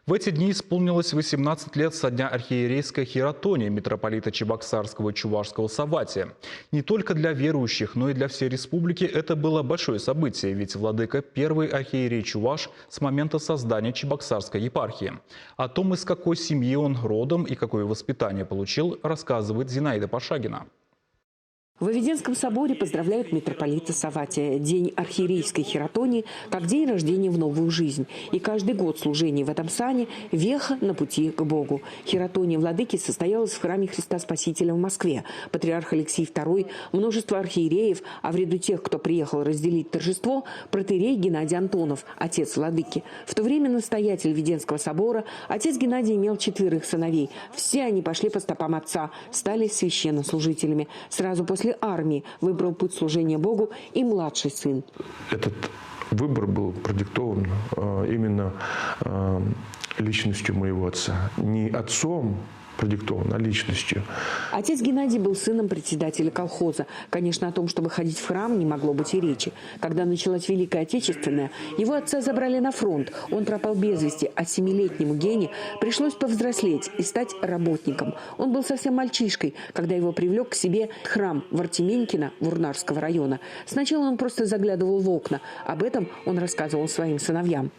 В эти дни исполнилось 18 лет со дня архиерейской хиротонии митрополита Чебоксарского и Чувашского Савватия. Не только для верующих, но и для всей республики это было большое событие, ведь владыка – первый архиерей Чуваш с момента создания Чебоксарской епархии. О том, из какой семьи он родом и какое воспитание получил, рассказывает Зинаида Пашагина. В Введенском соборе поздравляют митрополита Савватия. День архиерейской хиротонии как день рождения в новую жизнь. И каждый год служения в этом сане – веха на пути к Богу. Хиротония владыки состоялась в храме Христа Спасителя в Москве. Патриарх Алексий II, множество архиереев, а в ряду тех, кто приехал разделить торжество, протоиерей Геннадий Антонов, отец владыки. В то время настоятель Введенского собора, отец Геннадий имел 4 сыновей. Все они пошли по стопам отца, стали священнослужителями. Сразу после армии выбрал путь служения Богу и младший сын. Этот выбор был продиктован именно личностью моего отца. Не отцом продиктован, а личностью. Отец Геннадий был сыном председателя колхоза. Конечно, о том, чтобы ходить в храм, не могло быть и речи. Когда началась Великая Отечественная, его отца забрали на фронт. Он пропал без вести, а 7-летнему Гене пришлось повзрослеть и стать работником. Он был совсем мальчишкой, когда его привлек к себе храм Вартименькина Вурнарского района. Сначала он просто заглядывал в окна. Об этом он рассказывал своим сыновьям.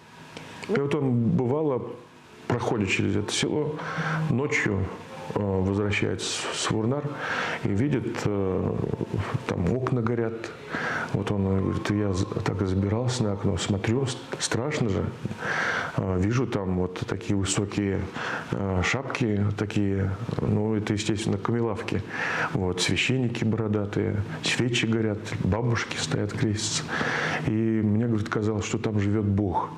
И вот он бывало проходит через это село, ночью возвращается с Вурнар и видит, там окна горят. Вот он говорит, я так и забирался на окно, смотрю, страшно же. Вижу там вот такие высокие шапки, такие, ну это, естественно, камелавки. Вот, священники бородатые, свечи горят, бабушки стоят, крестятся. И мне, говорит, казалось, что там живет Бог.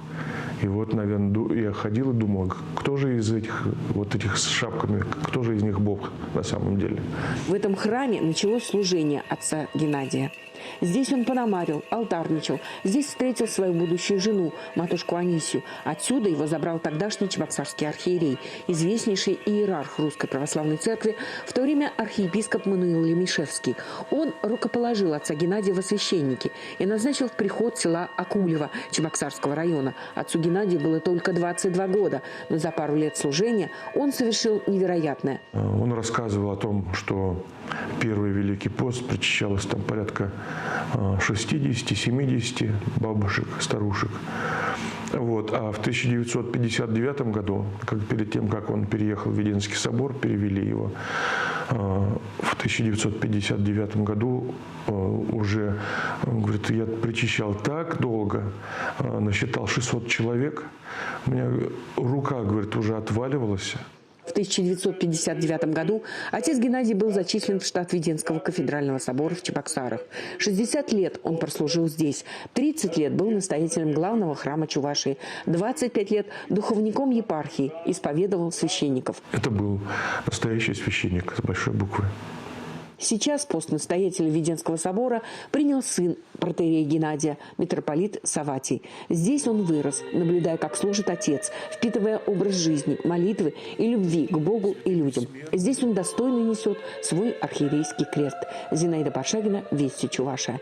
И вот, наверное, я ходил и думал, кто же из этих, вот этих с шапками, кто же из них Бог на самом деле? В этом храме началось служение отца Геннадия. Здесь он пономарил, алтарничал. Здесь встретил свою будущую жену, матушку Анисию. Отсюда его забрал тогдашний чебоксарский архиерей, известнейший иерарх Русской Православной Церкви, в то время архиепископ Мануил Лемишевский. Он рукоположил отца Геннадия во священники и назначил в приход села Акулево Чебоксарского района. Отцу Геннадию было только 22 года, но за пару лет служения он совершил невероятное. Он рассказывал о том, что первый Великий пост причащалось там порядка 60-70 бабушек, старушек. Вот. А в 1959 году, перед тем, как он переехал в Введенский собор, перевели его, в 1959 году уже, он говорит, я причащал так долго, насчитал 600 человек, у меня рука, говорит, уже отваливалась. В 1959 году отец Геннадий был зачислен в штат Введенского кафедрального собора в Чебоксарах. 60 лет он прослужил здесь. 30 лет был настоятелем главного храма Чувашии. 25 лет духовником епархии, исповедовал священников. Это был настоящий священник с большой буквы. Сейчас пост настоятеля Введенского собора принял сын протоиерея Геннадия, митрополит Савватий. Здесь он вырос, наблюдая, как служит отец, впитывая образ жизни, молитвы и любви к Богу и людям. Здесь он достойно несет свой архиерейский крест. Зинаида Пашагина, Вести Чувашия.